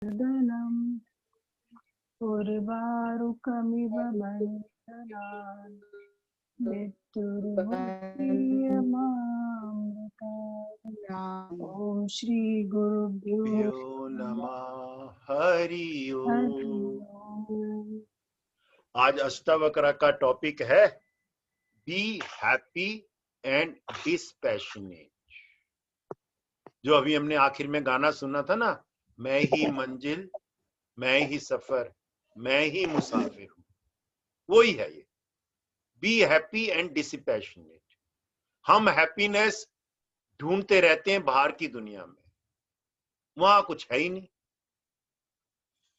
दनम् उर्वारुकमिव बन्धनान् मृत्युर्मुक्षीयमामृतात्। ओम श्री गुरुभ्यो यो नमः हरि हरि ओम। ओम। आज अष्टावक्र का टॉपिक है बी हैप्पी एंड डिस्पैशनेट। जो अभी हमने आखिर में गाना सुना था ना, मैं ही मंजिल, मैं ही सफर, मैं ही मुसाफिर हूं, वही है ये बी हैप्पी एंड डिस्पैशनेट। हम हैप्पीनेस ढूंढते रहते हैं बाहर की दुनिया में, वहां कुछ है ही नहीं।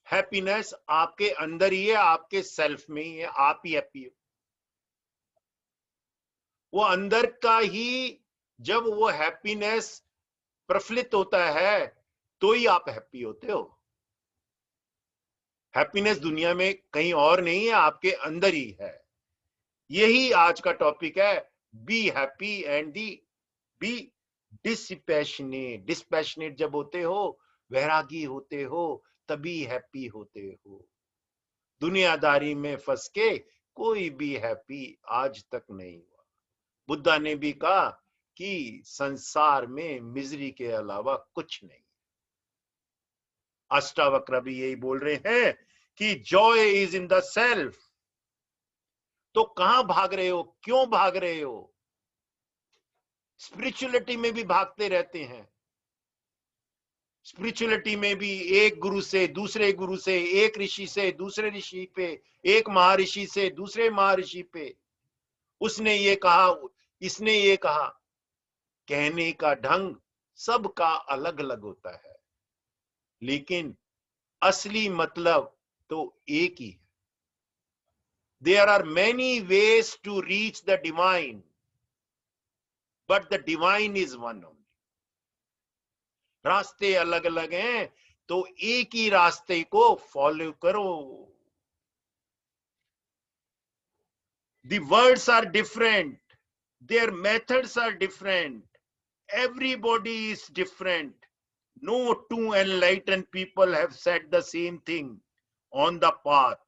हैप्पीनेस आपके अंदर ही है, आपके सेल्फ में ही है, आप ही हैप्पी हो। वो अंदर का ही, जब वो हैप्पीनेस प्रफुल्लित होता है तो ही आप हैप्पी होते हो। हैप्पीनेस दुनिया में कहीं और नहीं है, आपके अंदर ही है। यही आज का टॉपिक है, be happy and the be dispassionate. Dispassionate जब होते हो, वैरागी होते हो, तभी हैप्पी होते हो। दुनियादारी में फंस के कोई भी हैप्पी आज तक नहीं हुआ। बुद्धा ने भी कहा कि संसार में मिजरी के अलावा कुछ नहीं। अष्टावक्र भी यही बोल रहे हैं कि Joy is in the self. तो कहां भाग रहे हो, क्यों भाग रहे हो? स्पिरिचुअलिटी में भी भागते रहते हैं। स्पिरिचुअलिटी में भी एक गुरु से दूसरे गुरु से, एक ऋषि से दूसरे ऋषि पे, एक महर्षि से दूसरे महर्षि पे। उसने ये कहा, इसने ये कहा। कहने का ढंग सबका अलग अलग होता है, लेकिन असली मतलब तो एक ही है। There are many ways to reach the divine, but the divine is one only. रास्ते अलग अलग हैं, तो एक ही रास्ते को फॉलो करो। The words are different, their methods are different, everybody is different. No two enlightened people have said the same thing on the path.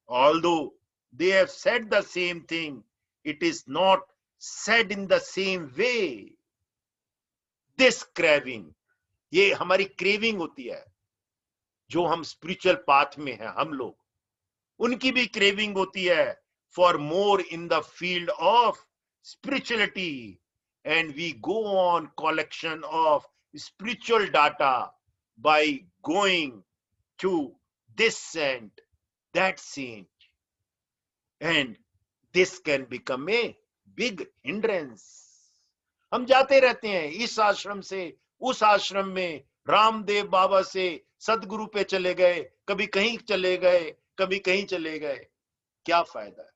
Although they have said the same thing, it is not said in the same way. This craving, ये हमारी craving होती है। जो हम spiritual path में हैं हम लोग, उनकी भी क्रेविंग होती है for more in the field of spirituality. And we go on collection of spiritual data by going to this saint, that saint, and this can become a big hindrance. हम जाते रहते हैं इस आश्रम से उस आश्रम में, रामदेव बाबा से सदगुरु पे चले गए, कभी कहीं चले गए, कभी कहीं चले गए। क्या फायदा है?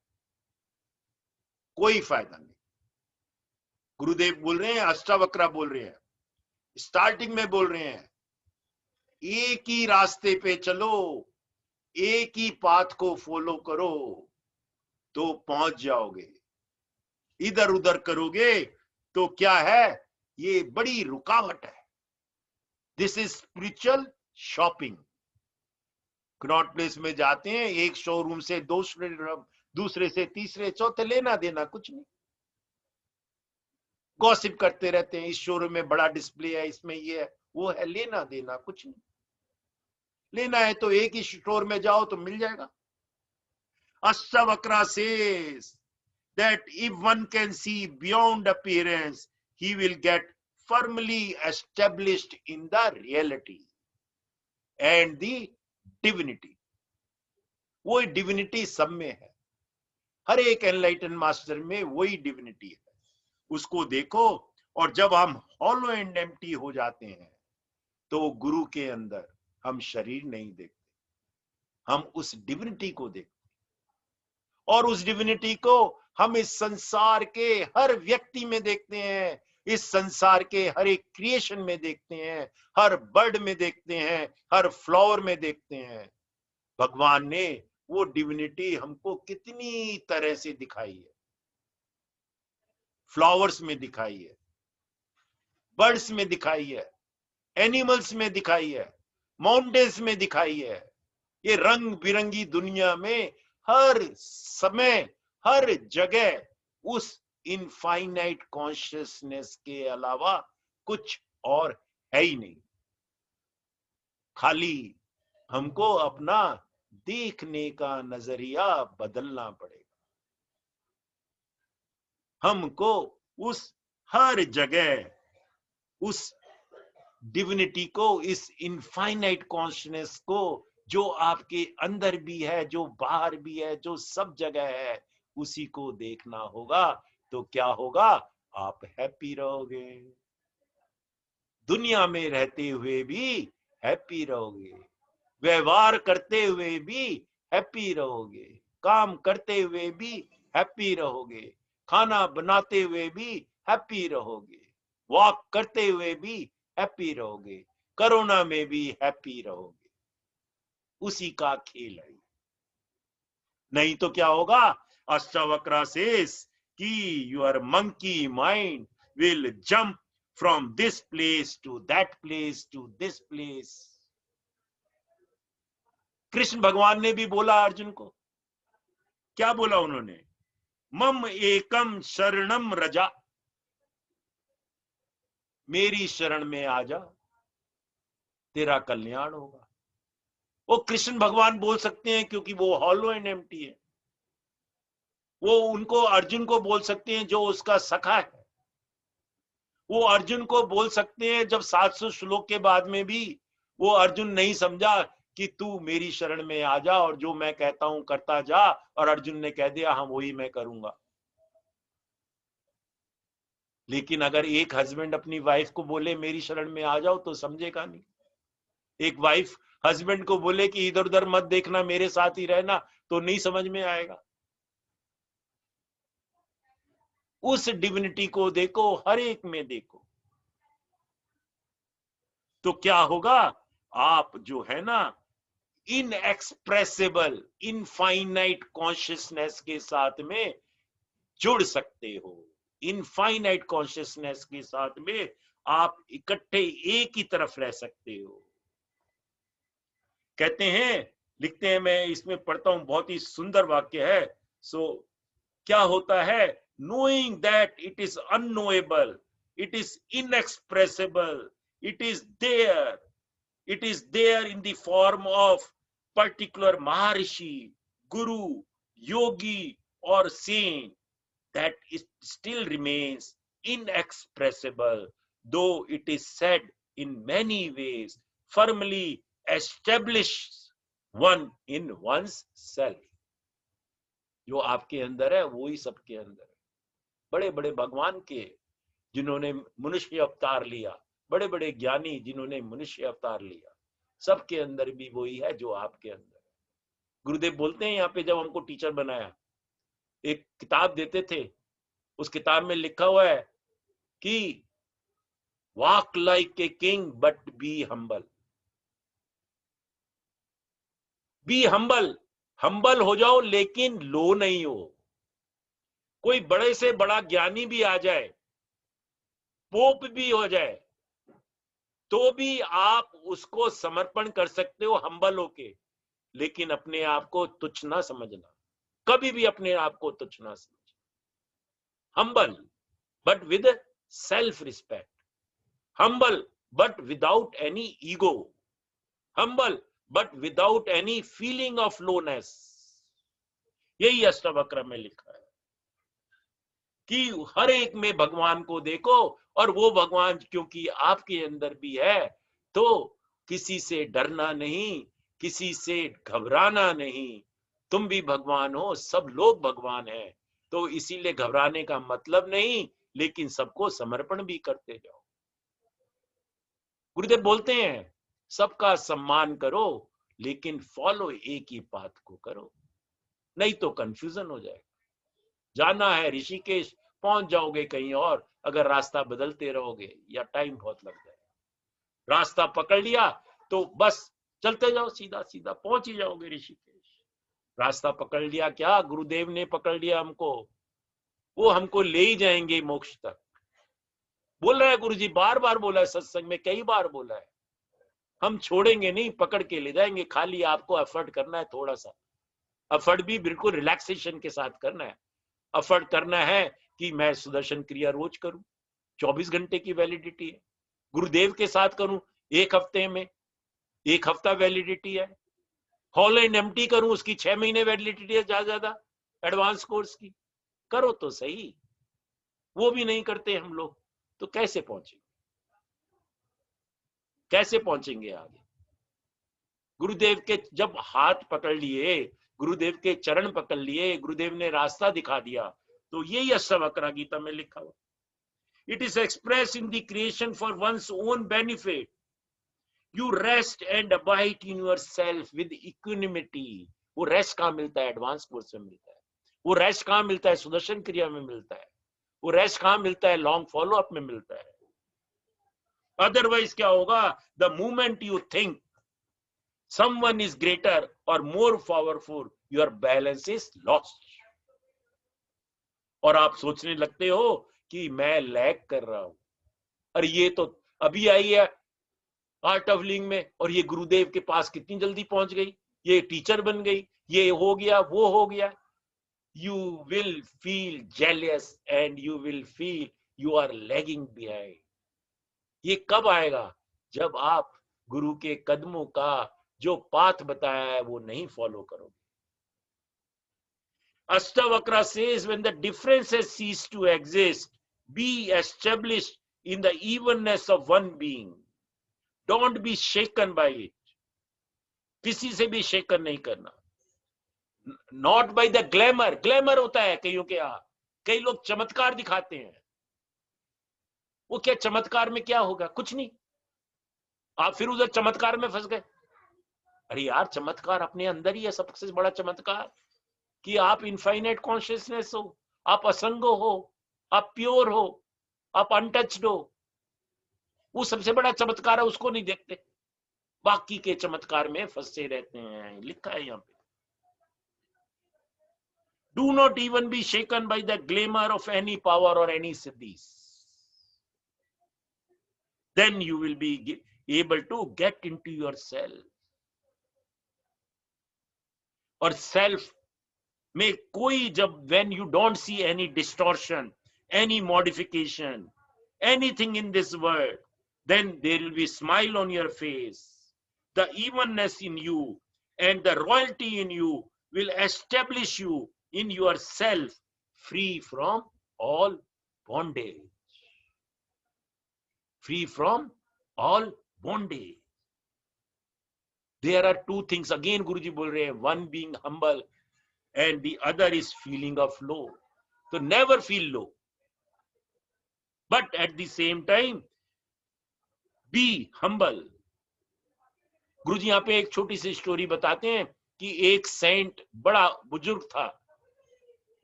कोई फायदा नहीं। गुरुदेव बोल रहे हैं, अष्टावक्र बोल रहे हैं, स्टार्टिंग में बोल रहे हैं, एक ही रास्ते पे चलो, एक ही पाथ को फॉलो करो तो पहुंच जाओगे। इधर उधर करोगे तो क्या है, ये बड़ी रुकावट है। This is spiritual shopping. Connaught place में जाते हैं, एक शोरूम से दूसरे से तीसरे चौथे, लेना देना कुछ नहीं। गॉसिप करते रहते हैं, इस शोरूम में बड़ा डिस्प्ले है, इसमें ये है वो है, लेना देना कुछ नहीं। लेना है तो एक ही स्टोर में जाओ तो मिल जाएगा। Ashtavakra says that if one can see beyond appearance, he will get firmly established in the reality and the divinity. वही डिविनिटी सब में है, हर एक एनलाइटन मास्टर में वही डिविनिटी है। उसको देखो, और जब हम हॉलो एंड एम्प्टी हो जाते हैं तो गुरु के अंदर हम शरीर नहीं देखते, हम उस डिविनिटी को देखते, और उस डिविनिटी को हम इस संसार के हर व्यक्ति में देखते हैं, इस संसार के हर एक क्रिएशन में देखते हैं, हर बर्ड में देखते हैं, हर फ्लावर में देखते हैं। भगवान ने वो डिविनिटी हमको कितनी तरह से दिखाई है। फ्लावर्स में दिखाई है, बर्ड्स में दिखाई है, एनिमल्स में दिखाई है, माउंटेन्स में दिखाई है। ये रंग बिरंगी दुनिया में हर समय, हर जगह उस इनफाइनाइट कॉन्शियसनेस के अलावा कुछ और है ही नहीं। खाली हमको अपना देखने का नजरिया बदलना पड़ेगा। हमको उस हर जगह उस डिविनिटी को, इस इनफाइनाइट कॉन्शियसनेस को, जो आपके अंदर भी है, जो बाहर भी है, जो सब जगह है, उसी को देखना होगा। तो क्या होगा? आप हैप्पी रहोगे। दुनिया में रहते हुए भी हैप्पी रहोगे, व्यवहार करते हुए भी हैप्पी रहोगे, काम करते हुए भी हैप्पी रहोगे, खाना बनाते हुए भी हैप्पी रहोगे, वॉक करते हुए भी हैप्पी रहोगे, कोरोना में भी हैप्पी रहोगे। उसी का खेल है। नहीं तो क्या होगा? अष्टावक्र सेज कि your monkey mind will jump from this place to that place to this place. Krishna भगवान ने भी बोला अर्जुन को, क्या बोला उन्होंने? मम एकम शरणम रजा, मेरी शरण में आ जा, तेरा कल्याण होगा। वो कृष्ण भगवान बोल सकते हैं क्योंकि वो हॉलो एंड एम्प्टी है। वो उनको अर्जुन को बोल सकते हैं जो उसका सखा है। वो अर्जुन को बोल सकते हैं जब 700 श्लोक के बाद में भी वो अर्जुन नहीं समझा कि तू मेरी शरण में आ जा और जो मैं कहता हूं करता जा, और अर्जुन ने कह दिया हाँ वही मैं करूंगा। लेकिन अगर एक हस्बैंड अपनी वाइफ को बोले मेरी शरण में आ जाओ तो समझेगा नहीं। एक वाइफ हस्बैंड को बोले कि इधर उधर मत देखना, मेरे साथ ही रहना, तो नहीं समझ में आएगा। उस डिविनिटी को देखो, हर एक में देखो, तो क्या होगा? आप जो है ना इनएक्सप्रेसिबल इनफाइनाइट कॉन्शियसनेस के साथ में जुड़ सकते हो। इनफाइनाइट कॉन्शियसनेस के साथ में आप इकट्ठे एक ही तरफ रह सकते हो। कहते हैं, लिखते हैं, मैं इसमें पढ़ता हूं, बहुत ही सुंदर वाक्य है। सो क्या होता है? Knowing that it is unknowable, it is inexpressible, it is there, it is there in the form of particular maharishi, guru, yogi or saint, that it still remains inexpressible, though it is said in many ways, firmly established one in one's self। जो आपके अंदर है वो ही सबके अंदर है। बड़े बड़े भगवान के जिन्होंने मनुष्य अवतार लिया, बड़े बड़े ज्ञानी जिन्होंने मनुष्य अवतार लिया, सबके अंदर भी वही है जो आपके अंदर है। गुरुदेव बोलते हैं यहाँ पे, जब हमको टीचर बनाया, एक किताब देते थे, उस किताब में लिखा हुआ है कि walk like a king but be humble. Be humble, humble हो जाओ लेकिन लो नहीं हो। कोई बड़े से बड़ा ज्ञानी भी आ जाए, पोप भी हो जाए, तो भी आप उसको समर्पण कर सकते हो हम्बल होके, लेकिन अपने आप को तुच्छ ना समझना, कभी भी अपने आप को तुच्छ ना समझना। Humble but with self respect, humble but without any ego, humble but without any feeling of loneliness. यही अष्टावक्र में लिखा है कि हर एक में भगवान को देखो, और वो भगवान क्योंकि आपके अंदर भी है, तो किसी से डरना नहीं, किसी से घबराना नहीं। तुम भी भगवान हो, सब लोग भगवान हैं, तो इसीलिए घबराने का मतलब नहीं, लेकिन सबको समर्पण भी करते जाओ। गुरुदेव बोलते हैं सबका सम्मान करो, लेकिन फॉलो एक ही पाथ को करो, नहीं तो कंफ्यूजन हो जाएगा। जाना है ऋषिकेश, पहुंच जाओगे कहीं और अगर रास्ता बदलते रहोगे, या टाइम बहुत लग जाएगा। रास्ता पकड़ लिया तो बस चलते जाओ, सीधा सीधा पहुंच ही जाओगे ऋषिकेश। रास्ता पकड़ लिया, क्या गुरुदेव ने पकड़ लिया हमको, वो हमको ले ही जाएंगे मोक्ष तक। बोल रहा है गुरुजी, बार बार बोला है सत्संग में, कई बार बोला है। हम छोड़ेंगे नहीं, पकड़ के ले जाएंगे। खाली आपको एफर्ट करना है, थोड़ा सा एफर्ट भी बिल्कुल रिलैक्सेशन के साथ करना है। एफर्ट करना है कि मैं सुदर्शन क्रिया रोज करूं, 24 घंटे की वैलिडिटी है। गुरुदेव के साथ करूं, एक हफ्ते में, एक हफ्ता वैलिडिटी है। हॉल एंड एम्प्टी करूं, उसकी 6 महीने वैलिडिटी है ज्यादा एडवांस कोर्स की। करो तो सही, वो भी नहीं करते हम लोग, तो कैसे पहुंचेंगे, कैसे पहुंचेंगे आगे? गुरुदेव के जब हाथ पकड़ लिए, गुरुदेव के चरण पकड़ लिए, गुरुदेव ने रास्ता दिखा दिया, तो यही अष्टावक्र गीता में लिखा हुआ। It is express in the creation for one's own benefit. You rest and abide in your self with equanimity. वो रेस्ट कहां मिलता है? एडवांस कोर्स में मिलता है। वो रेस्ट कहां मिलता है? सुदर्शन क्रिया में मिलता है। वो रेस्ट कहां मिलता है? लॉन्ग फॉलो अप में मिलता है। अदरवाइज क्या होगा? The moment you think someone is greater or more powerful, your balance is lost. और आप सोचने लगते हो कि मैं लैग कर रहा हूं। अरे ये तो अभी आई है आर्ट ऑफ लिविंग में, और ये गुरुदेव के पास कितनी जल्दी पहुंच गई, ये टीचर बन गई, ये हो गया, वो हो गया। You will feel jealous and you will feel you are lagging behind. ये कब आएगा? जब आप गुरु के कदमों का जो पाथ बताया है वो नहीं फॉलो करोगे। Ashtavakra says, when the differences cease to exist, be established in the evenness of one being. Don't be shaken by it. किसी से भी शेकन नहीं करना। Not by the glamour. Glamour होता है कईयों के यहाँ, कई लोग चमत्कार दिखाते हैं। वो क्या चमत्कार में क्या होगा? कुछ नहीं। आप फिर उधर चमत्कार में फंस गए। अरे यार, चमत्कार अपने अंदर ही है सबसे बड़ा चमत्कार, कि आप इनफाइनाइट कॉन्शियसनेस हो, आप असंग हो, आप प्योर हो, आप अनटच्ड हो। वो सबसे बड़ा चमत्कार है, उसको नहीं देखते, बाकी के चमत्कार में फंसे रहते हैं। लिखा है यहाँ पे, do not even be shaken by the glamour of any power और any siddhis, then you will be able to get into your self. और सेल्फ में कोई, जब when you don't see any distortion, any modification, anything in this world, then there will be smile on your face. The evenness in you and the royalty in you will establish you in yourself, free from all bondage. Free from all bondage. There are two things, again Guruji बोल रहे हैं, one being humble and the other is feeling of low. So never feel low, but at the same time be humble. गुरुजी यहाँ पे एक छोटी सी story बताते हैं कि एक सेंट, बड़ा बुजुर्ग था,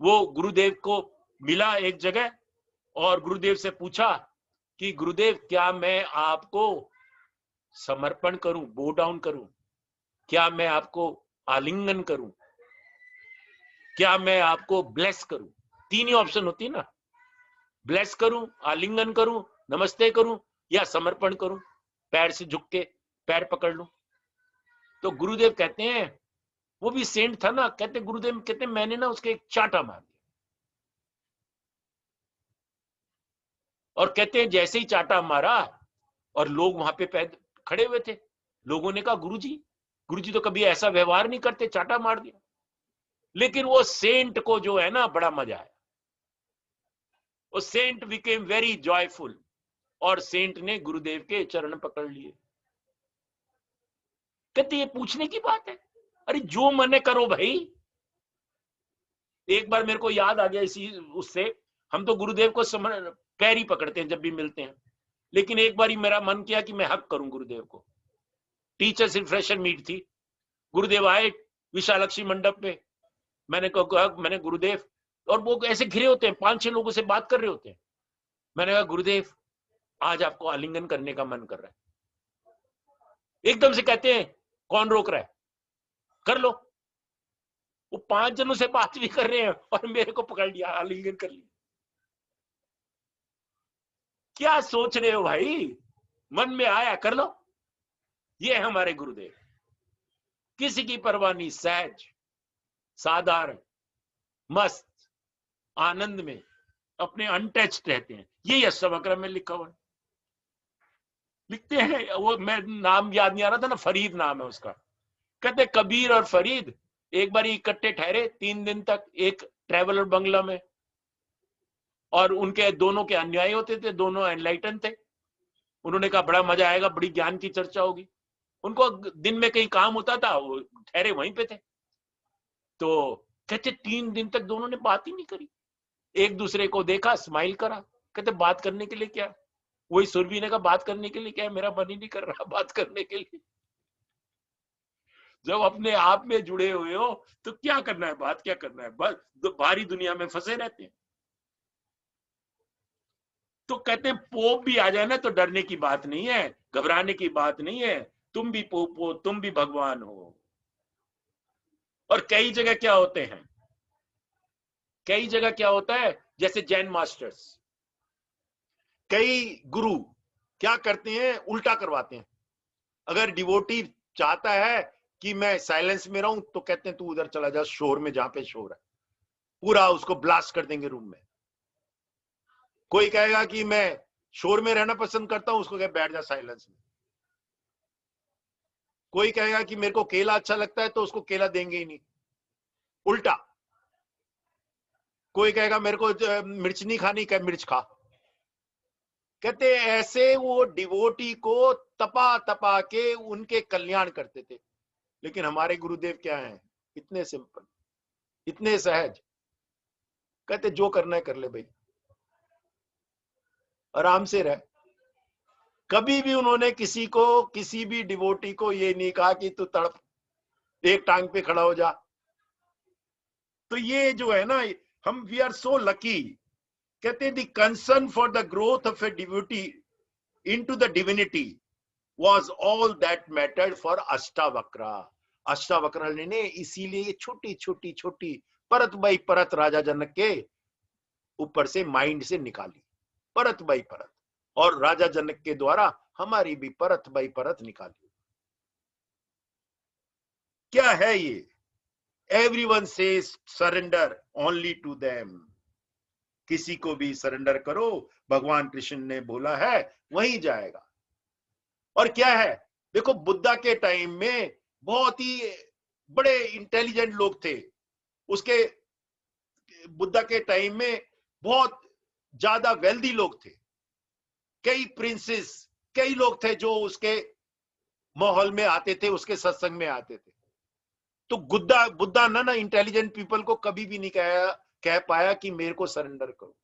वो गुरुदेव को मिला एक जगह और गुरुदेव से पूछा कि गुरुदेव, क्या मैं आपको समर्पण करूं, बो डाउन करूं, क्या मैं आपको आलिंगन करूं, क्या मैं आपको ब्लेस करूं? तीन ही ऑप्शन होती है ना, ब्लेस करूं, आलिंगन करूं, नमस्ते करूं, या समर्पण करूं, पैर से झुक के पैर पकड़ लूं। तो गुरुदेव कहते हैं, वो भी सेंट था ना, कहते गुरुदेव कहते मैंने ना उसके एक चांटा मार दिया, और कहते हैं जैसे ही चांटा मारा और लोग वहां पे खड़े हुए थे, लोगों ने कहा गुरुजी तो कभी ऐसा व्यवहार नहीं करते, चांटा मार दिया। लेकिन वो सेंट को जो है ना, बड़ा मजा आया, वो सेंट बिकेम वेरी जॉयफुल, और सेंट ने गुरुदेव के चरण पकड़ लिए। कहते ये पूछने की बात है, अरे जो मने करो भाई। एक बार मेरे को याद आ गया इसी उससे, हम तो गुरुदेव को पैर ही पकड़ते हैं जब भी मिलते हैं, लेकिन एक बार ही मेरा मन किया कि मैं हक करूं गुरुदेव को। टीचर्स रिफ्रेशर मीट थी, गुरुदेव आए विशालक्षी मंडप पे, मैंने कहा मैंने गुरुदेव, और वो ऐसे घिरे होते हैं, 5-6 लोगों से बात कर रहे होते हैं। मैंने कहा गुरुदेव, आज आपको आलिंगन करने का मन कर रहा है। एकदम से कहते हैं कौन रोक रहा है, कर लो। वो 5 जनों से बात भी कर रहे हैं और मेरे को पकड़ लिया, आलिंगन कर लिया। क्या सोच रहे हो भाई, मन में आया कर लो। ये है हमारे गुरुदेव, किसी की परवाह नहीं, सहज, साधारण, मस्त, आनंद में अपने अनटच्ड रहते हैं। यही अष्टवक्र में लिखा हुआ है। लिखते हैं वो, मैं नाम याद नहीं आ रहा था ना, फरीद नाम है उसका। कहते कबीर और फरीद एक बार इकट्ठे ठहरे 3 दिन तक एक ट्रैवलर बंगला में, और उनके दोनों के अन्याय होते थे, दोनों एनलाइटन थे। उन्होंने कहा बड़ा मजा आएगा, बड़ी ज्ञान की चर्चा होगी। उनको दिन में कहीं काम होता था, वो ठहरे वहीं पे थे। तो कहते 3 दिन तक दोनों ने बात ही नहीं करी। एक दूसरे को देखा, स्माइल करा। कहते बात करने के लिए क्या? वही सुरभि ने कहा बात करने के लिए क्या, मेरा मन ही नहीं कर रहा बात करने के लिए। जब अपने आप में जुड़े हुए हो तो क्या करना है, बात क्या करना है, बस बाहरी दुनिया में फंसे रहते हैं। तो कहते हैं पोप भी आ जाए ना तो डरने की बात नहीं है, घबराने की बात नहीं है, तुम भी पोप हो, तुम भी भगवान हो। और कई जगह क्या होते हैं, कई जगह क्या होता है, जैसे जैन मास्टर्स, कई गुरु क्या करते हैं, उल्टा करवाते हैं। अगर डिवोटी चाहता है कि मैं साइलेंस में रहूं तो कहते हैं तू उधर चला जा शोर में, जहां पे शोर है, पूरा उसको ब्लास्ट कर देंगे रूम में। कोई कहेगा कि मैं शोर में रहना पसंद करता हूं, उसको कहे बैठ जा साइलेंस में। कोई कहेगा कि मेरे को केला अच्छा लगता है, तो उसको केला देंगे ही नहीं, उल्टा। कोई कहेगा मेरे को मिर्च नहीं खानी, कहे मिर्च खा। कहते ऐसे वो डिवोटी को तपा तपा के उनके कल्याण करते थे। लेकिन हमारे गुरुदेव क्या हैं, इतने सिंपल, इतने सहज। कहते जो करना है कर ले भाई, आराम से रह। कभी भी उन्होंने किसी को, किसी भी डिवोटी को ये नहीं कहा कि तू तड़प, एक टांग पे खड़ा हो जा। तो ये जो है ना, हम वी आर सो लकी। कहते the concern for the growth of a devotee into the divinity was all that mattered for Ashtavakra. Ashtavakra ने इसीलिए ये छोटी छोटी छोटी परत बाई परत राजा जनक के ऊपर से माइंड से निकाली, परत बाई परत, और राजा जनक के द्वारा हमारी भी परत बाई परत निकाली। क्या है ये? Everyone says surrender only to them. किसी को भी सरेंडर करो, भगवान कृष्ण ने बोला है वहीं जाएगा। और क्या है, देखो बुद्धा के टाइम में बहुत ही बड़े इंटेलिजेंट लोग थे। उसके बुद्धा के टाइम में बहुत ज्यादा वेल्दी लोग थे, कई प्रिंसेस, कई लोग थे जो उसके माहौल में आते थे, उसके सत्संग में आते थे। तो बुद्धा ना इंटेलिजेंट पीपल को कभी भी नहीं कह पाया कि मेरे को सरेंडर करो।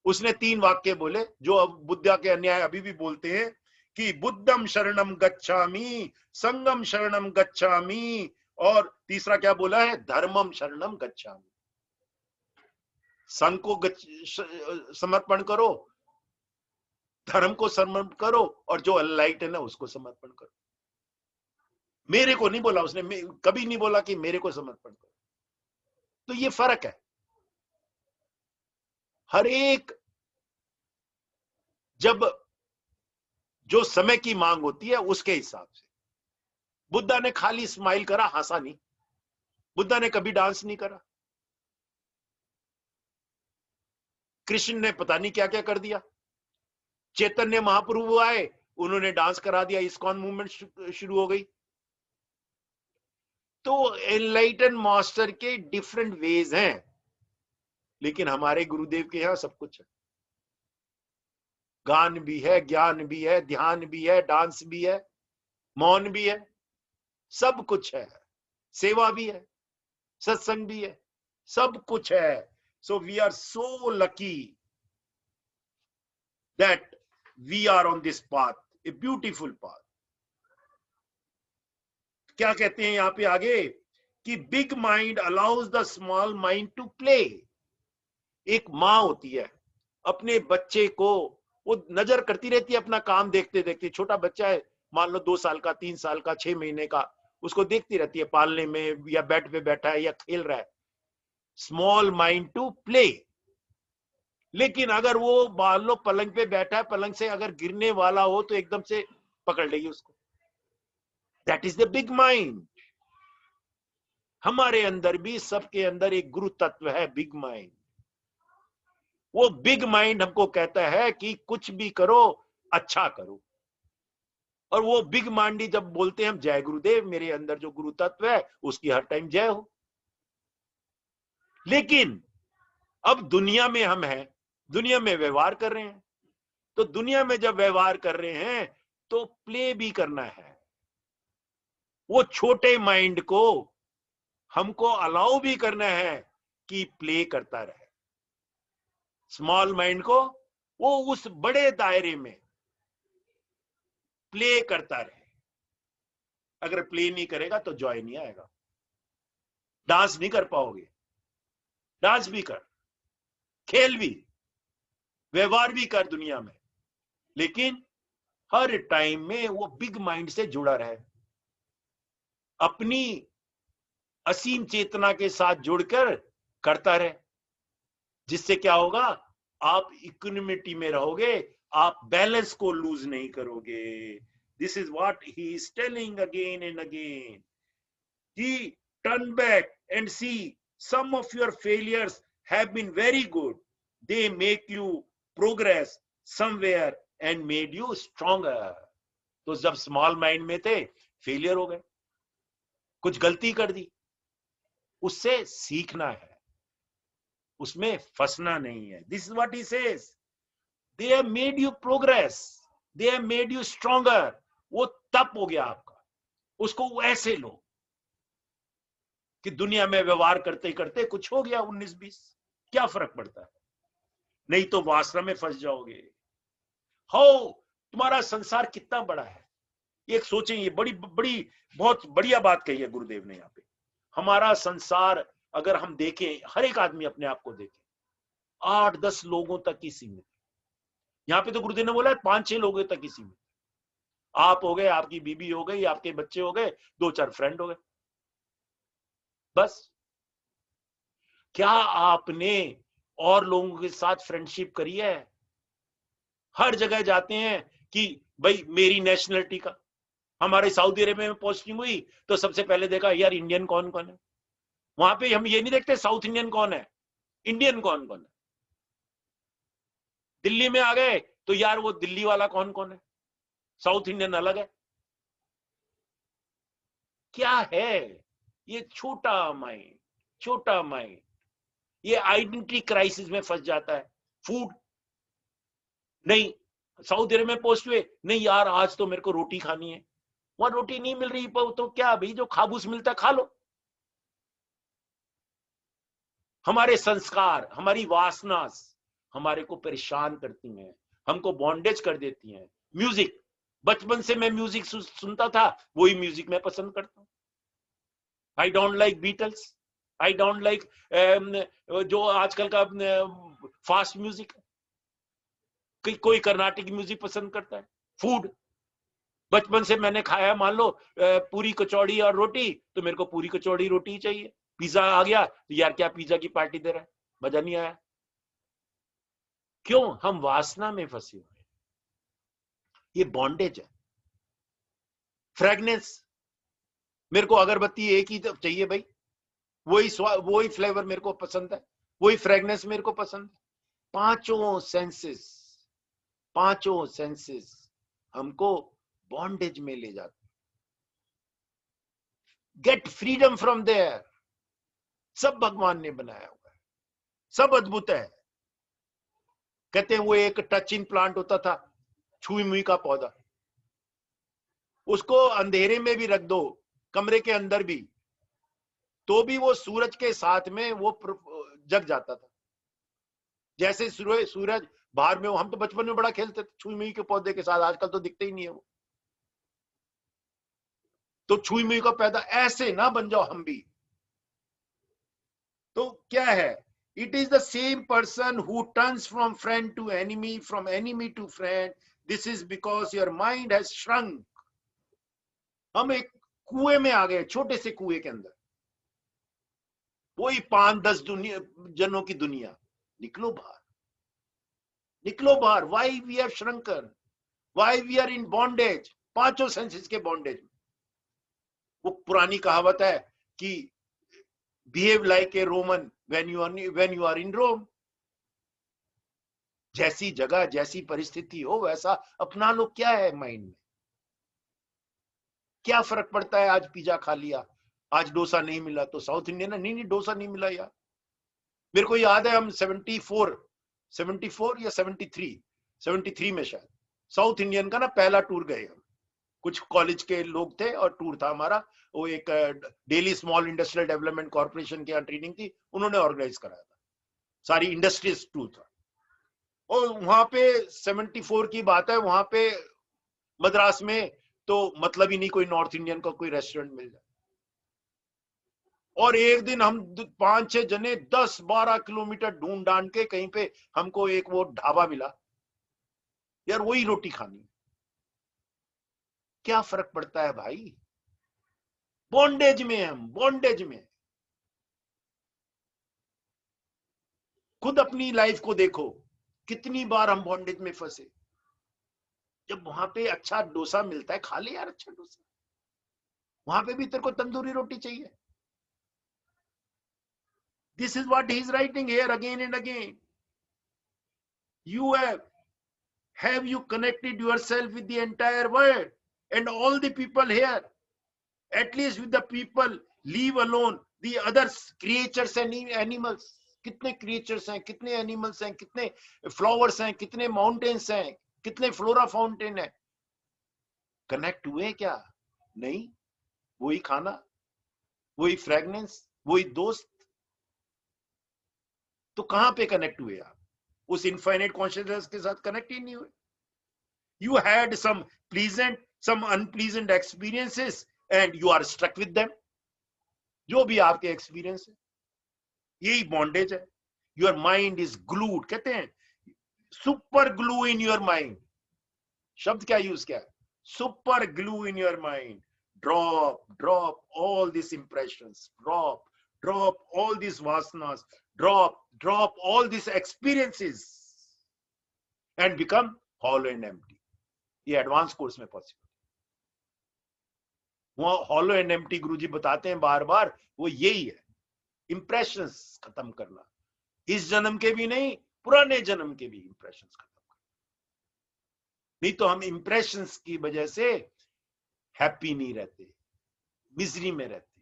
उसने 3 वाक्य बोले जो अब बुद्धा के अन्याय अभी भी बोलते हैं कि बुद्धम शरणम गच्छामि, संगम शरणम गच्छामि, और तीसरा क्या बोला है, धर्मम शरणम गच्छामि। संघ को समर्पण करो, धर्म को समर्पण करो, और जो एनलाइटन है उसको समर्पण करो। मेरे को नहीं बोला उसने, कभी नहीं बोला कि मेरे को समर्पण करो। तो ये फर्क है। हर एक जब जो समय की मांग होती है उसके हिसाब से। बुद्धा ने खाली स्माइल करा, हंसा नहीं। बुद्धा ने कभी डांस नहीं करा। कृष्ण ने पता नहीं क्या क्या कर दिया। चैतन्य महाप्रभु आए, उन्होंने डांस करा दिया, इस्कॉन मूवमेंट शुरू हो गई। तो एनलाइटन मास्टर के डिफरेंट वेज हैं, लेकिन हमारे गुरुदेव के यहां सब कुछ है। गान भी है, ज्ञान भी है, ध्यान भी है, डांस भी है, मौन भी है, सब कुछ है। सेवा भी है, सत्संग भी है, सब कुछ है। So we are so lucky that we are on this path, a beautiful path. क्या कहते हैं यहां पे आगे कि big mind allows the small mind to play. एक माँ होती है, अपने बच्चे को वो नजर करती रहती है, अपना काम देखते देखते। छोटा बच्चा है, मान लो 2 साल का, 3 साल का, 6 महीने का, उसको देखती रहती है पालने में, या बेड पे बैठा है या खेल रहा है। Small mind to play. लेकिन अगर वो मान लो पलंग पे बैठा है, पलंग से अगर गिरने वाला हो तो एकदम से पकड़ लेगी उसको। That is the big mind. हमारे अंदर भी, सबके अंदर एक गुरु तत्व है, बिग माइंड। वो बिग माइंड हमको कहता है कि कुछ भी करो, अच्छा करो। और वो बिग माइंड जब बोलते हैं हम जय गुरुदेव, मेरे अंदर जो गुरु तत्व है उसकी हर टाइम जय हो। लेकिन अब दुनिया में हम हैं, दुनिया में व्यवहार कर रहे हैं, तो दुनिया में जब व्यवहार कर रहे हैं तो प्ले भी करना है। वो छोटे माइंड को हमको अलाउ भी करना है कि प्ले करता रहे। स्मॉल माइंड को वो उस बड़े दायरे में प्ले करता रहे। अगर प्ले नहीं करेगा तो जॉय नहीं आएगा। डांस नहीं कर पाओगे। डांस भी कर, खेल भी, व्यवहार भी कर दुनिया में, लेकिन हर टाइम में वो बिग माइंड से जुड़ा रहे, अपनी असीम चेतना के साथ जुड़कर करता रहे। जिससे क्या होगा, आप इक्विनिमिटी में रहोगे, आप बैलेंस को लूज नहीं करोगे। This is what he is telling again and again कि turn back and see some of your failures have been very good. They make you progress somewhere and made you stronger. तो जब small mind में थे, failure हो गए, कुछ गलती कर दी, उससे सीखना है, उसमें फंसना नहीं है। This is what he says, they have made you progress, they have made you stronger. वो तप हो गया आपका, उसको वैसे लो कि दुनिया में व्यवहार करते करते कुछ हो गया 19-20, क्या फर्क पड़ता है? नहीं तो वासना में फंस जाओगे। हो, तुम्हारा संसार कितना बड़ा है, एक सोचें। ये बड़ी बड़ी बहुत बढ़िया बात कही है गुरुदेव ने यहाँ पे। हमारा संसार अगर हम देखें, हर एक आदमी अपने आप को देखे, 8-10 लोगों तक ही सीमित। यहाँ पे तो गुरुदेव ने बोला है 5-6 लोगों तक ही सीमित। आप हो गए, आपकी बीबी हो गई, आपके बच्चे हो गए, 2-4 फ्रेंड हो गए, बस। क्या आपने और लोगों के साथ फ्रेंडशिप करी है? हर जगह जाते हैं कि भाई मेरी नेशनलिटी का। हमारे सऊदी अरेबिया में पोस्टिंग हुई तो सबसे पहले देखा यार इंडियन कौन कौन है। वहां पे हम ये नहीं देखते साउथ इंडियन कौन है, इंडियन कौन कौन है। दिल्ली में आ गए तो यार वो दिल्ली वाला कौन कौन है, साउथ इंडियन अलग है। क्या है ये छोटा माइंड, छोटा माइंड, ये आइडेंटिटी क्राइसिस में फंस जाता है। फूड नहीं, साउथ अरेबिया में पोस्ट हुए, नहीं यार आज तो मेरे को रोटी खानी है, वहां रोटी नहीं मिल रही तो क्या भाई, जो खाबूस मिलता है खा लो। हमारे संस्कार, हमारी वासना हमारे को परेशान करती हैं, हमको बॉन्डेज कर देती हैं। म्यूजिक, बचपन से मैं म्यूजिक सुनता था, वही म्यूजिक मैं पसंद करता हूं। I don't like Beatles, I don't like जो आजकल का फास्ट म्यूजिक है। कोई कर्नाटिक म्यूजिक पसंद करता है। फूड, बचपन से मैंने खाया, मान लो पूरी कचौड़ी और रोटी, तो मेरे को पूरी कचौड़ी रोटी ही चाहिए। पिज्जा आ गया तो यार क्या पिज्जा की पार्टी दे रहा है, मजा नहीं आया। क्यों? हम वासना में फंसे हुए हैं। ये बॉन्डेज है। फ्रेगनेंस, मेरे को अगरबत्ती एक ही चाहिए भाई, वही फ्लेवर मेरे को पसंद है, वही फ्रेगनेंस मेरे को पसंद है। पांचों सेंसेस हमको बॉन्डेज में ले जाते। Get freedom from there. सब भगवान ने बनाया हुआ है, सब अद्भुत है। कहते हैं वो एक टच इन प्लांट होता था, छुई मुई का पौधा, उसको अंधेरे में भी रख दो, कमरे के अंदर भी, तो भी वो सूरज के साथ में वो जग जाता था। जैसे सूरज बाहर में, हम तो बचपन में बड़ा खेलते थे छुई मुई के पौधे के साथ, आजकल तो दिखते ही नहीं है वो। तो छुई मुई का पैदा ऐसे ना बन जाओ हम भी। तो क्या है, it is the same person who turns from friend to enemy, from enemy to friend. This is because your mind has shrunk. हम एक कुएं में आ गए, छोटे से कुएं के अंदर, वही 5-10 जनों की दुनिया। निकलो बाहर, निकलो बाहर। Why we have shrunken? Why we are in bondage? पांचों सेंसेस के बॉन्डेज में। वो पुरानी कहावत है कि behave like a Roman when you are in Rome. जैसी जगह जैसी परिस्थिति हो वैसा अपना लो। क्या है माइंड में, क्या फर्क पड़ता है? आज पिज्जा खा लिया, आज डोसा नहीं मिला तो साउथ इंडियन है, नहीं डोसा नहीं मिला यार। मेरे को याद है हम 74 या 73 में शायद साउथ इंडियन का ना पहला टूर गए हम। कुछ कॉलेज के लोग थे और टूर था हमारा। वो एक daily small industrial development corporation की ट्रेनिंग थी, उन्होंने ऑर्गेनाइज कराया था, सारी इंडस्ट्रीज टूर था। और वहां पे 74 की बात है, वहां पे मद्रास में तो मतलब ही नहीं कोई नॉर्थ इंडियन का कोई रेस्टोरेंट मिल जाए। और एक दिन हम 5-6 जने 10-12 किलोमीटर ढूंढ ढांड के कहीं पे हमको एक वो ढाबा मिला यार, वही रोटी खानी। क्या फर्क पड़ता है भाई? बॉन्डेज में हम, बॉन्डेज में। खुद अपनी लाइफ को देखो, कितनी बार हम बॉन्डेज में फंसे। जब वहां पे अच्छा डोसा मिलता है, खा ले यार अच्छा डोसा। वहां पे भी तेरे को तंदूरी रोटी चाहिए। This is what he is writing here again and again. You have you connected yourself with the entire world and all the people here, at least with the people, leave alone the other creatures and animals. कितने creatures हैं, कितने animals हैं, कितने flowers हैं, कितने mountains हैं, कितने flora fountain हैं। कनेक्ट हुए क्या? नहीं। वही खाना, वही फ्रेगनेंस, वही दोस्त। तो कहां पे कनेक्ट हुए आप? उस इनफाइनाइट कॉन्शियसनेस के साथ कनेक्ट ही नहीं हुए। You had some pleasant, some unpleasant experiences and you are struck with them. जो भी आपके एक्सपीरियंस है, यही बॉन्डेज है। योर माइंड इज ग्लूड, कहते हैं super glue in your mind. शब्द क्या यूज किया? Super glue in your mind. Drop all these impressions, drop all these vasanas, drop all these experiences and become hollow and empty. ये advance course में possible. वो hollow and empty गुरुजी बताते हैं बार बार, वो यही है, इंप्रेशंस खत्म करना। इस जन्म के भी नहीं, पुराने जन्म के भी इंप्रेशंस खत्म करना। नहीं तो हम इंप्रेशंस की वजह से हैप्पी नहीं रहते, मिजरी में रहते।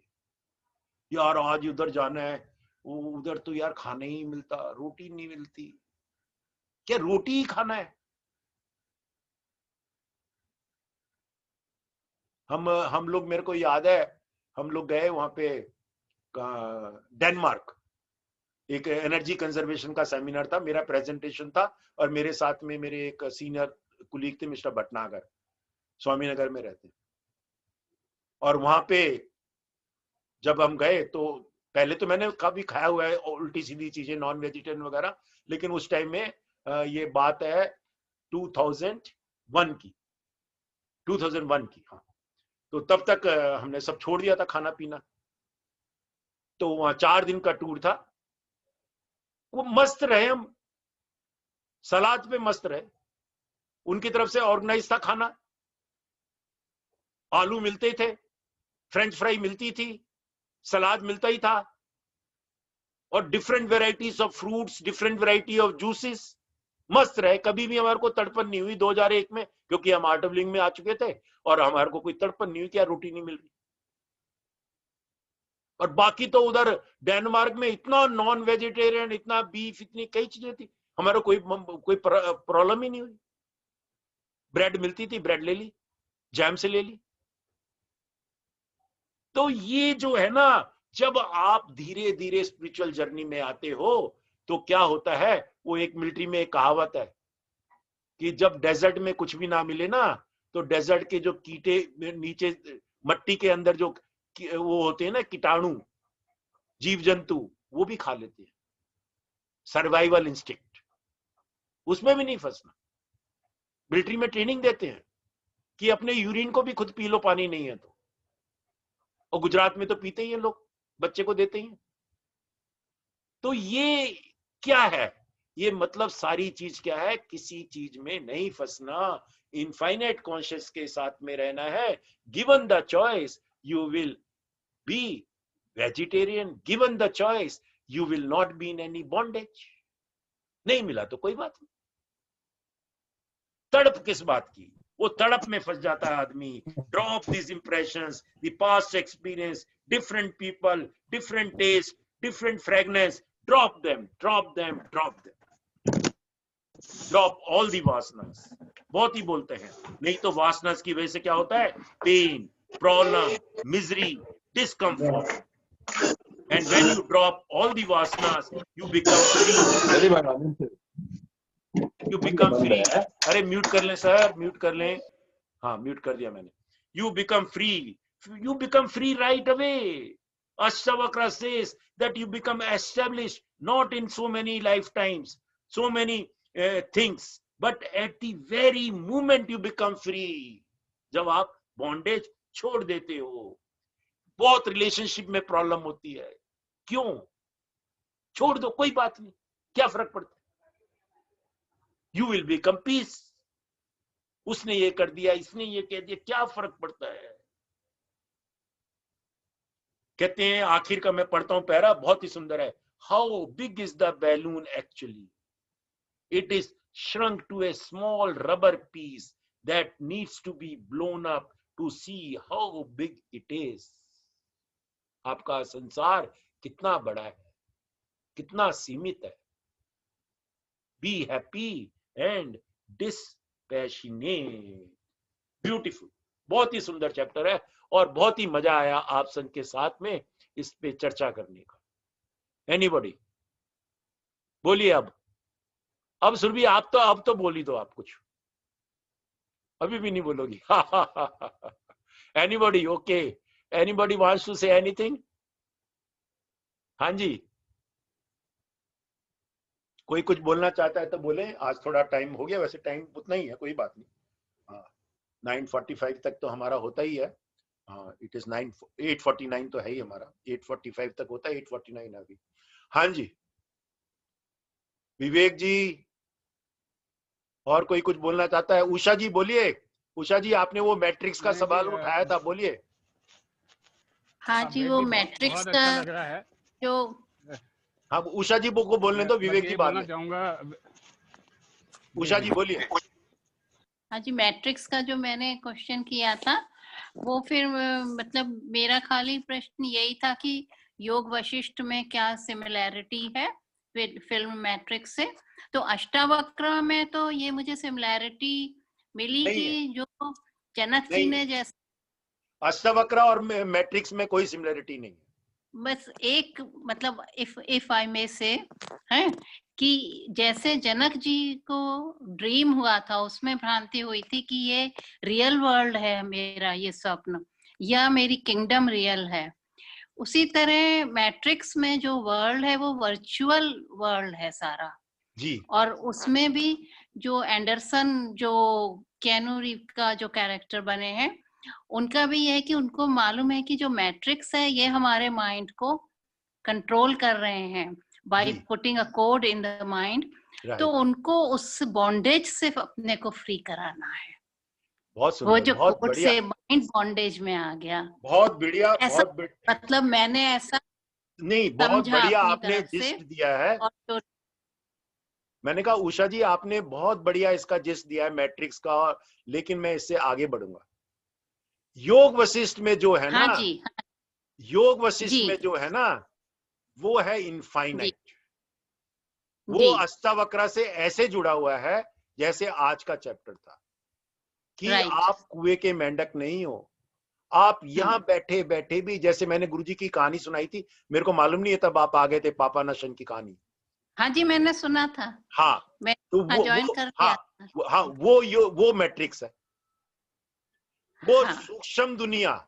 यार आज उधर जाना है, उधर तो यार खाना ही मिलता, रोटी नहीं मिलती। क्या रोटी ही खाना है? हम लोग, मेरे को याद है हम लोग गए वहां पे डेनमार्क, एक एनर्जी कंजर्वेशन का सेमिनार था, मेरा प्रेजेंटेशन था और मेरे साथ में मेरे एक सीनियर कुलीग थे मिस्टर भटनागर, स्वामीनगर में रहते। और वहां पे जब हम गए तो पहले तो मैंने काफी खाया हुआ है उल्टी सीधी चीजें, नॉन वेजिटेरियन वगैरह, लेकिन उस टाइम में ये बात है 2001 की, हाँ। तो तब तक हमने सब छोड़ दिया था खाना पीना। तो वहां 4 दिन का टूर था, वो मस्त रहे हम, सलाद पे मस्त रहे। उनकी तरफ से ऑर्गेनाइज था खाना, आलू मिलते थे, फ्रेंच फ्राई मिलती थी, सलाद मिलता ही था, और different varieties of fruits, different variety of juices. मस्त रहे, कभी भी हमारे को तड़पन नहीं हुई 2001 में, क्योंकि हम आर्टबलिंग में आ चुके थे और हमारे को कोई तड़पन नहीं हुई कि यार रोटी नहीं मिल रही। और बाकी तो उधर डेनमार्क में इतना नॉन वेजिटेरियन, इतना बीफ, इतनी कई चीजें थी, हमारे कोई प्रॉब्लम ही नहीं हुई। ब्रेड मिलती थी, ब्रेड ले ली, जैम से ले ली। तो ये जो है ना, जब आप धीरे धीरे स्पिरिचुअल जर्नी में आते हो तो क्या होता है, वो एक मिलिट्री में एक कहावत है कि जब डेजर्ट में कुछ भी ना मिले ना, तो डेजर्ट के जो कीटे नीचे मट्टी के अंदर जो वो होते हैं ना कीटाणु, जीव जंतु, वो भी खा लेते हैं। सर्वाइवल इंस्टिंक्ट, उसमें भी नहीं फंसना। मिलिट्री में ट्रेनिंग देते हैं कि अपने यूरिन को भी खुद पी लो, पानी नहीं है तो। और गुजरात में तो पीते ही हैं लोग, बच्चे को देते ही हैं। तो ये क्या है? ये मतलब सारी चीज क्या है, किसी चीज में नहीं फंसना, इनफाइनाइट कॉन्शियस के साथ में रहना है, given the choice you will B vegetarian, given the choice you will not be in any bondage. नहीं मिला तो कोई बात नहीं। तड़प किस बात की? वो तड़प में फंस जाता है आदमी। Drop this impressions, the past experience, different people, different taste, different fragrance, drop them, drop them, drop them, drop all the vasanas. बहुत ही बोलते हैं, नहीं तो वासनास की वजह से क्या होता है? Pain, problem, misery, discomfort. And when you drop all the vasanas, you become free. You become free. अरे म्यूट कर लें सर, म्यूट कर लें। हाँ, म्यूट कर दिया मैंने। You become free. You become free right away. Ashtavakra says that you become established not in so many lifetimes, so many things, but at the very moment you become free. जब आप bondage छोड़ देते हो। बहुत relationship में problem होती है, क्यों? छोड़ दो, कोई बात नहीं, क्या फर्क पड़ता है? You will become peace. उसने ये कर दिया, इसने ये कह दिया, क्या फर्क पड़ता है? कहते हैं, आखिर का मैं पढ़ता हूं पैरा, बहुत ही सुंदर है। How big is the balloon actually? It is shrunk to a small rubber piece that needs to be blown up to see how big it is. आपका संसार कितना बड़ा है, कितना सीमित है। Be happy and dispassionate. Beautiful, बहुत ही सुंदर चैप्टर है और बहुत ही मजा आया आप संग के साथ में इस पे चर्चा करने का। एनीबॉडी बोलिए। अब सुरभि आप तो बोल ही दो आप कुछ, अभी भी नहीं बोलोगी? Anybody? Okay, anybody wants to say anything? हाँ जी, कोई कुछ बोलना चाहता है तो बोले। आज थोड़ा टाइम हो गया, वैसे टाइम उतना ही है, कोई बात नहीं। हाँ, 9:45 तक तो हमारा होता ही है। हाँ, इट इज 8:49 तो है ही हमारा, 8:45 तक होता है, 8:49 अभी। हाँ जी, विवेक जी, और कोई कुछ बोलना चाहता है? उषा जी बोलिए। उषा जी, आपने वो मैट्रिक्स का सवाल उठाया था, बोलिए। हाँ जी, वो मैट्रिक्स का अच्छा लग रहा है जो, हाँ, उषा जी को बोलने दो, विवेक जी बाद में। चाहूंगा। उषा जी बोलिए। हाँ जी, मैट्रिक्स का जो मैंने क्वेश्चन किया था, वो फिर मतलब मेरा खाली प्रश्न यही था कि योग वशिष्ठ में क्या सिमिलैरिटी है फिल्म मैट्रिक्स से। तो अष्टावक्र में तो ये मुझे सिमिलैरिटी मिली कि जो जनक जी ने जैसे, अष्टावक्र और मैट्रिक्स में कोई सिमिलैरिटी नहीं है। बस एक मतलब इफ आई मे से है कि जैसे जनक जी को ड्रीम हुआ था, उसमें भ्रांति हुई थी कि ये रियल वर्ल्ड है, मेरा ये स्वप्न, या मेरी किंगडम रियल है। उसी तरह मैट्रिक्स में जो वर्ल्ड है वो वर्चुअल वर्ल्ड है सारा जी। और उसमें भी जो एंडरसन, जो केनू रीव का जो कैरेक्टर बने हैं, उनका भी ये है कि उनको मालूम है कि जो मैट्रिक्स है ये हमारे माइंड को कंट्रोल कर रहे हैं by putting a code in the mind. तो उनको उस बॉन्डेज से अपने को फ्री कराना है। बहुत सुंदर, वो जो बहुत कोड बढ़िया, से माइंड बॉन्डेज में आ गया। बहुत बढ़िया, ऐसा बहुत मतलब मैंने ऐसा नहीं, बहुत बढ़िया आपने जिस्ट दिया है। और मैंने कहा उषा जी आपने बहुत बढ़िया इसका जिस्ट दिया है मैट्रिक्स का, लेकिन मैं इससे आगे बढ़ूंगा। योग वशिष्ठ में जो है ना, हाँ जी, योग वशिष्ठ में जो है ना, वो है इनफाइनाइट। वो अष्टावक्र से ऐसे जुड़ा हुआ है जैसे आज का चैप्टर था कि आप कुएं के मेंढक नहीं हो। आप यहाँ बैठे बैठे भी, जैसे मैंने गुरुजी की कहानी सुनाई थी, मेरे को मालूम नहीं है तब आप आ गए थे, पापा नशन की कहानी। हाँ जी, मैंने सुना था। हाँ, मैं तो वो मैट्रिक्स है। वो सूक्ष्म दुनिया,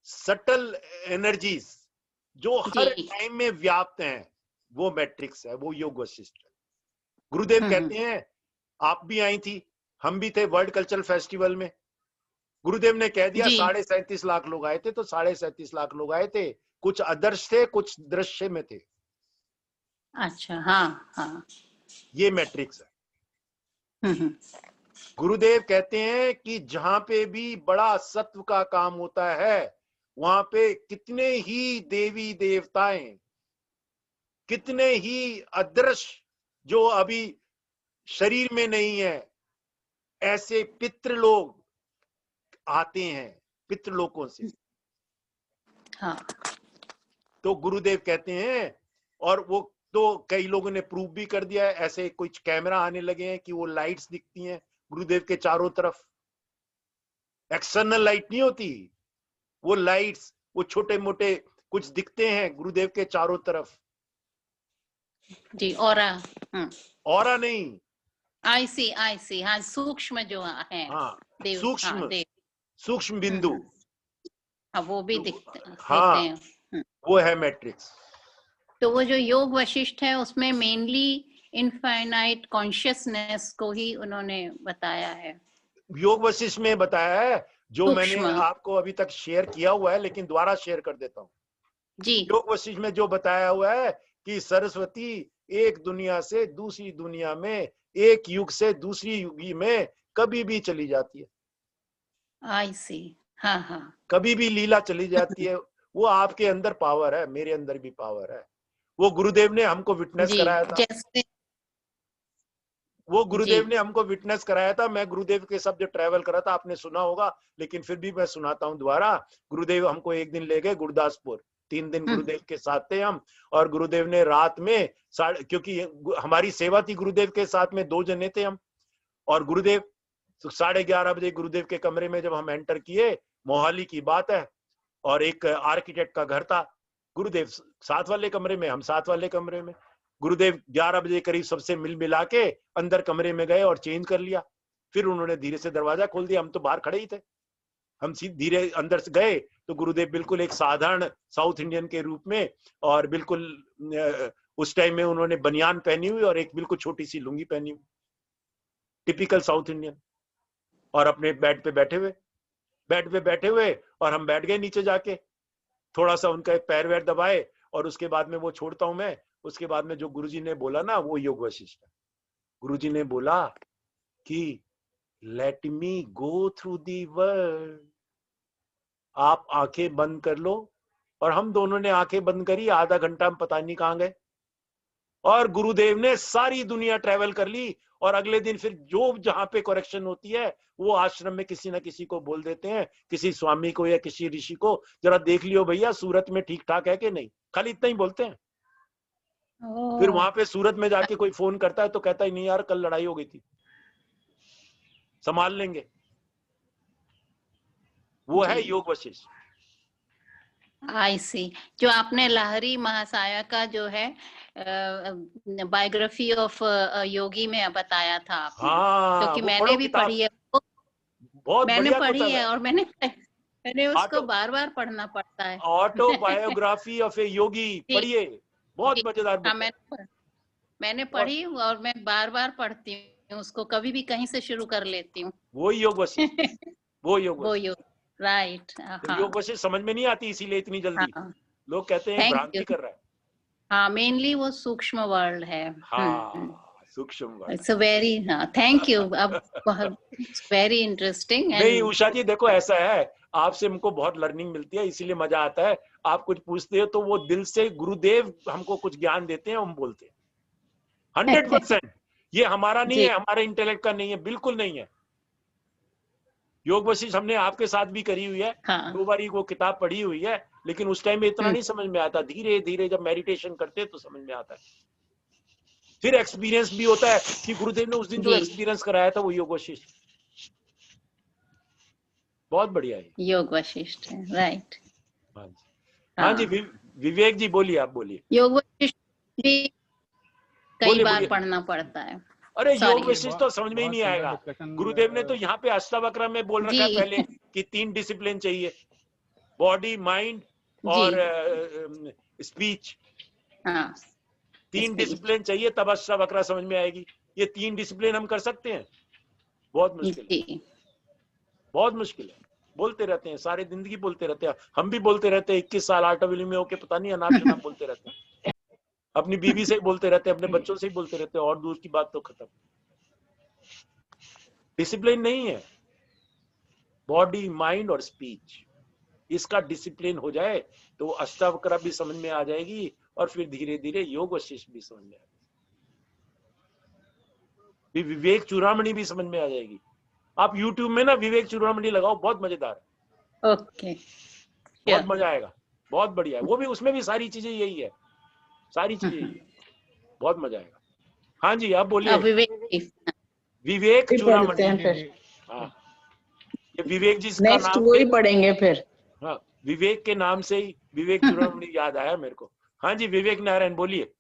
सटल एनर्जीज जो हर टाइम में व्याप्त हैं, वो मैट्रिक्स है, वो योग वशिष्ठ है। गुरुदेव कहते हैं, आप भी आई थी, हम भी थे वर्ल्ड कल्चरल फेस्टिवल में। गुरुदेव ने कह दिया 37.5 लाख लोग आए थे, तो 37.5 लाख लोग आए थे, कुछ आदर्श थे, कुछ दृश्य में थे। अच्छा, हाँ हाँ, ये मैट्रिक्स है। गुरुदेव कहते हैं कि जहां पे भी बड़ा सत्व का काम होता है वहां पे कितने ही देवी देवताएं, कितने ही अदृश्य जो अभी शरीर में नहीं है, ऐसे पितृ लोग आते हैं पितृलोकों से। हाँ तो गुरुदेव कहते हैं, और वो तो कई लोगों ने प्रूव भी कर दिया है, ऐसे कुछ कैमरा आने लगे हैं कि वो लाइट्स दिखती हैं गुरुदेव के चारों तरफ। एक्सटर्नल लाइट नहीं होती, वो लाइट्स, वो छोटे मोटे कुछ दिखते हैं गुरुदेव के चारों तरफ। जी, ऑरा। ऑरा नहीं, आई सी, हाँ सूक्ष्म जो है। हाँ देव, सूक्ष्म, हाँ, देव। सूक्ष्म बिंदु। हाँ वो भी हाँ, होते हैं। वो है मैट्रिक्स। तो वो जो योग वशिष्ठ है उसमें मेनली इनफाइनाइट कॉन्शियसनेस को ही उन्होंने बताया है। योग वशिष्ठ में बताया है, जो मैंने सूक्ष्म। आपको अभी तक शेयर किया हुआ है, लेकिन दोबारा शेयर कर देता हूँ। जी, योग वशिष्ठ में जो बताया हुआ है कि सरस्वती एक दुनिया से दूसरी दुनिया में, एक युग से दूसरी युग में कभी भी चली जाती है। आई सी, हाँ हाँ। कभी भी लीला चली जाती है। वो आपके अंदर पावर है, मेरे अंदर भी पावर है। वो गुरुदेव ने हमको विटनेस जी, कराया था। जैसे वो गुरुदेव जी। ने हमको विटनेस कराया था। मैं गुरुदेव के साथ जब ट्रैवल करा था, आपने सुना होगा, लेकिन फिर भी मैं सुनाता हूँ दोबारा। गुरुदेव हमको एक दिन ले गए गुरदासपुर, 3 दिन गुरुदेव के साथ थे हम। और गुरुदेव ने रात में क्योंकि हमारी सेवा थी गुरुदेव के साथ में, 2 जने थे हम। और गुरुदेव 11:30 बजे गुरुदेव के कमरे में जब हम एंटर किए, मोहाली की बात है, और एक आर्किटेक्ट का घर था। गुरुदेव 7 वाले कमरे में, हम 7 वाले कमरे में। गुरुदेव 11 बजे करीब सबसे मिल मिला के अंदर कमरे में गए और चेंज कर लिया। फिर उन्होंने धीरे से दरवाजा खोल दिया। हम तो बाहर खड़े ही थे। हम धीरे अंदर से गए तो गुरुदेव बिल्कुल एक साधारण साउथ इंडियन के रूप में, और बिल्कुल उस टाइम में उन्होंने बनियान पहनी हुई और एक बिल्कुल छोटी सी लुंगी पहनी हुई, टिपिकल साउथ इंडियन, और अपने बेड पे बैठे हुए। और हम बैठ गए नीचे जाके, थोड़ा सा उनका एक पैर वैर दबाए, और उसके बाद में वो छोड़ता हूं मैं। उसके बाद में जो गुरुजी ने बोला ना, वो योग वशिष्ठ है। गुरुजी ने बोला कि let me go through the world, आप आंखें बंद कर लो। और हम दोनों ने आंखें बंद करी। आधा घंटा हम पता नहीं कहां गए, और गुरुदेव ने सारी दुनिया ट्रेवल कर ली। और अगले दिन फिर जो जहां पे करेक्शन होती है, वो आश्रम में किसी ना किसी को बोल देते हैं, किसी स्वामी को या किसी ऋषि को, जरा देख लियो भैया सूरत में ठीक ठाक है कि नहीं। खाली इतना ही बोलते हैं। फिर वहां पे सूरत में जाके कोई फोन करता है तो कहता है नहीं यार, कल लड़ाई हो गई थी, संभाल लेंगे। वो है योग वशिष्ठ। आई सी। जो आपने लाहरी महासाया का जो है बायोग्राफी ऑफ योगी में बताया था आपने, हाँ, क्योंकि वो मैंने पढ़ो भी किताब, पढ़ी है। बहुत मैंने बढ़िया पढ़ी किताब है, है। और मैंने उसको बार बार पढ़ना पड़ता है। ऑटोबायोग्राफी ऑफ ए योगी, जी, पढ़िए, बहुत जी, मजेदार हाँ बुक है। मैंने और पढ़ी, और मैं बार बार पढ़ती हूँ उसको, कभी भी कहीं से शुरू कर लेती हूँ। वो योग वशिष्ठ, वो योग वो वशिष्ठ। योग, राइट, तो हाँ योग वशिष्ठ समझ में नहीं आती इसीलिए इतनी जल्दी। हाँ। लोग कहते हैं थैंक भ्रांति यू। कर रहा है। हाँ, मेनली वो सूक्ष्म वर्ल्ड है। हाँ, सूक्ष्म वर्ल्ड। इट्स अ वेरी, हाँ, थैंक यू। अब वेरी इंटरेस्टिंग। नहीं उषा जी, देखो ऐसा है, आपसे हमको बहुत लर्निंग मिलती है, इसीलिए मजा आता है। आप कुछ पूछते हो तो वो दिल से गुरुदेव हमको कुछ ज्ञान देते हैं, हम बोलते हैं 100%। ये हमारा नहीं जी, है, हमारे इंटेलेक्ट का नहीं है, बिल्कुल नहीं है। योग वशिष्ठ हमने आपके साथ भी करी हुई है, हाँ। 2 बार वो किताब पढ़ी हुई है, लेकिन उस टाइम में इतना नहीं समझ में आता। धीरे धीरे जब मेडिटेशन करते तो समझ में आता है। फिर एक्सपीरियंस भी होता है कि गुरुदेव ने उस दिन जो जी, एक्सपीरियंस कराया था वो योग वशिष्ठ बहुत बढ़िया है। योग वशिष्ठ है, राइट। हाँ जी, हाँ जी। विवेक जी बोलिए, आप बोलिए। योग वशिष्ठ भी कई बोलिए बार बोलिए। पढ़ना पड़ता है। अरे योग सॉरी वशिष्ठ तो समझ में ही नहीं आएगा। गुरुदेव ने तो यहाँ पे अष्टावक्र में बोल रखा है जी, पहले कि 3 डिसिप्लिन चाहिए, बॉडी, माइंड जी, और स्पीच। हाँ, 3 स्पीच, डिसिप्लिन चाहिए तब अष्टावक्र समझ में आएगी। ये 3 डिसिप्लिन हम कर सकते हैं? बहुत मुश्किल है, जी। बहुत मुश्किल है। बोलते रहते हैं, सारी जिंदगी बोलते रहते हैं। हम भी बोलते रहते हैं, 21 साल आर्टविली में होके पता नहीं अनाप शनाप बोलते रहते हैं। अपनी बीवी से ही बोलते रहते हैं, अपने बच्चों से ही बोलते रहते हैं, और दूर की बात तो खत्म। डिसिप्लिन नहीं है, बॉडी, माइंड और स्पीच, इसका डिसिप्लिन हो जाए तो अष्टावक्र भी समझ में आ जाएगी और फिर धीरे धीरे योग वशिष्ठ भी समझ में आ जाएगी, विवेक चूड़ामणि भी समझ में आ जाएगी। आप YouTube में ना विवेक चूड़ामणि लगाओ, बहुत मजेदार है। ओके, बहुत मजा आएगा, बहुत बढ़िया है वो भी, उसमें भी सारी चीजें यही है, सारी चीजें यही है, बहुत मजा आएगा। हाँ जी, आप बोलिए। विवेक चूड़ामणि, हाँ, ये विवेक जी का नेक्स्ट नाम वो ही से, पढ़ेंगे फिर। हाँ, विवेक के नाम से ही विवेक चूड़ामणि याद आया मेरे को। हाँ जी, विवेक नारायण बोलिए।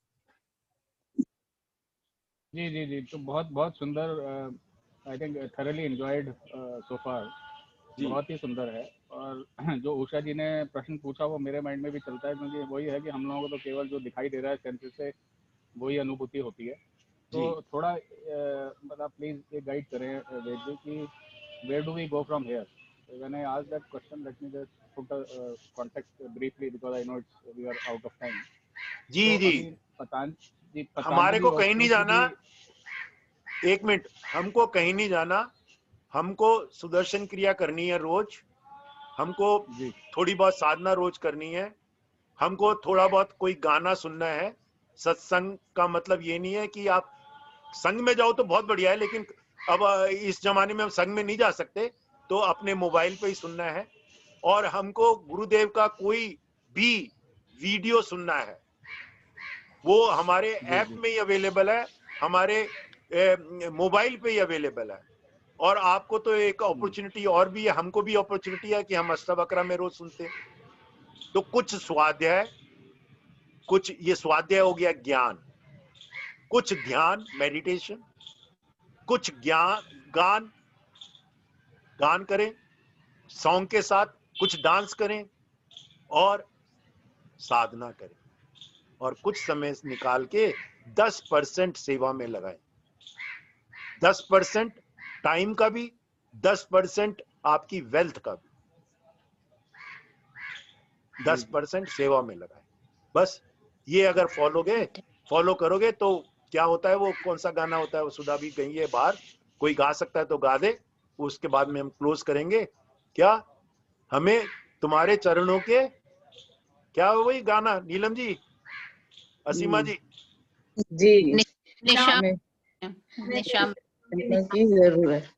जी जी जी, तो बहुत बहुत सुंदर, आई थिंक थरली एंजॉयड सो फार, बहुत ही सुंदर है। और जो उषा जी ने प्रश्न पूछा वो मेरे माइंड में भी चलता है, क्योंकि वही है कि हम लोगों को तो केवल जो दिखाई दे रहा है सेंसेस से वही अनुभूति होती है। तो थोड़ा मतलब प्लीज ये गाइड करें वेद जी कि where do we go from here. When I ask that question, let me just put the context briefly because I know it's we are out of time. जी जी, हमारे को कहीं नहीं जाना, एक मिनट, हमको कहीं नहीं जाना, हमको सुदर्शन क्रिया करनी है रोज, हमको थोड़ी बहुत साधना रोज करनी है, हमको थोड़ा बहुत कोई गाना सुनना है। सत्संग का मतलब ये नहीं है कि आप संग में जाओ तो बहुत बढ़िया है, लेकिन अब इस जमाने में हम संग में नहीं जा सकते, तो अपने मोबाइल पे ही सुनना है। और हमको गुरुदेव का कोई भी वीडियो सुनना है, वो हमारे ऐप में ही अवेलेबल है, हमारे मोबाइल पे ही अवेलेबल है। और आपको तो एक अपॉर्चुनिटी और भी है, हमको भी अपॉर्चुनिटी है कि हम अष्टावक्र में रोज सुनते हैं। तो कुछ स्वाध्याय, कुछ ये स्वाध्याय हो गया ज्ञान, कुछ ध्यान मेडिटेशन, कुछ गान करें सॉन्ग के साथ, कुछ डांस करें और साधना करें, और कुछ समय निकाल के 10% सेवा में लगाएं। 10% टाइम का भी, 10% आपकी वेल्थ का भी, 10% सेवा में लगाएं। बस ये अगर फॉलो करोगे तो क्या होता है, वो कौन सा गाना होता है, वो सुधा भी गई है बाहर, कोई गा सकता है तो गा दे, उसके बाद में हम क्लोज करेंगे। क्या हमें तुम्हारे चरणों के, क्या वही गाना नीलम जी, असीमा जी? जी, निशा की जरूरत है,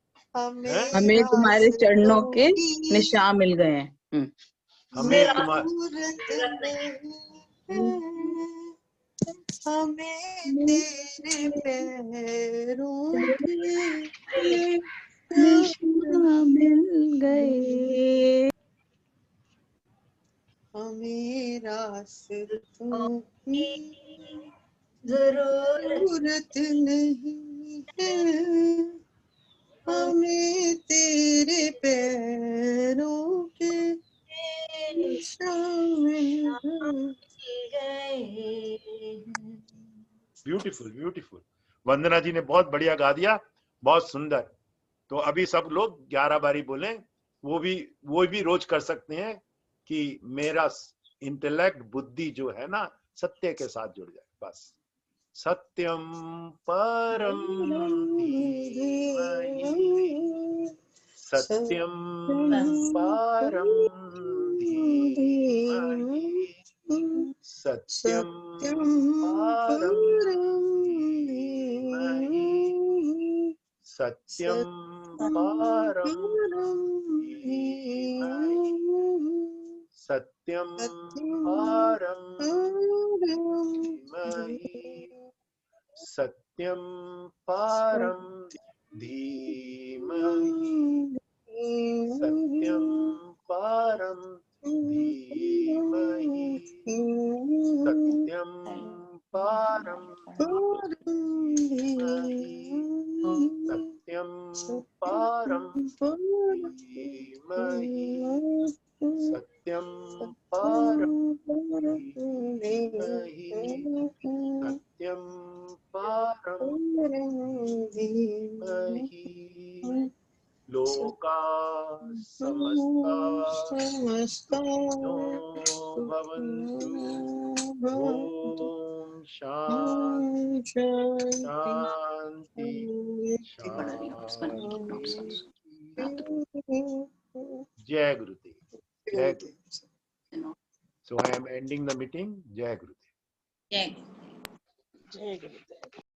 हमें तुम्हारे चरणों के निशान मिल गए हैं। हमें तुम्हारे, हमें तेरे पैरों के निशान मिल गए, हमें रास्तों की जरूरत नहीं है, हमें तेरे पैरों के निशान मिल गए। ब्यूटीफुल ब्यूटीफुल, वंदना जी ने बहुत बढ़िया गा दिया, बहुत सुंदर। तो अभी सब लोग 11 बारी बोलें, वो भी रोज कर सकते हैं कि मेरा इंटेलेक्ट, बुद्धि जो है ना, सत्य के साथ जुड़ जाए। बस सत्यम परम धीमहि, सत्यम परम धीमहि, सत्यम परम धीमहि, सत्यम परम धीमहि, सत्यम परम धीमहि, सत्यम परम धीमहि, सत्यम परम धीमहि, सत्यम परम धीमहि, सत्यम परम धीमहि, सत्यम परम धीमहि, सत्यम परम धीमहि। लोका समस्ता भवन्तु, ओम शांति शांति पढ़ रही हूँ, notes बना रही हूँ, notes also. Jai Gurudev. Jai Gurudev. You know. So I am ending the meeting. Jai Gurudev. Yeah. जय गुरुदेव।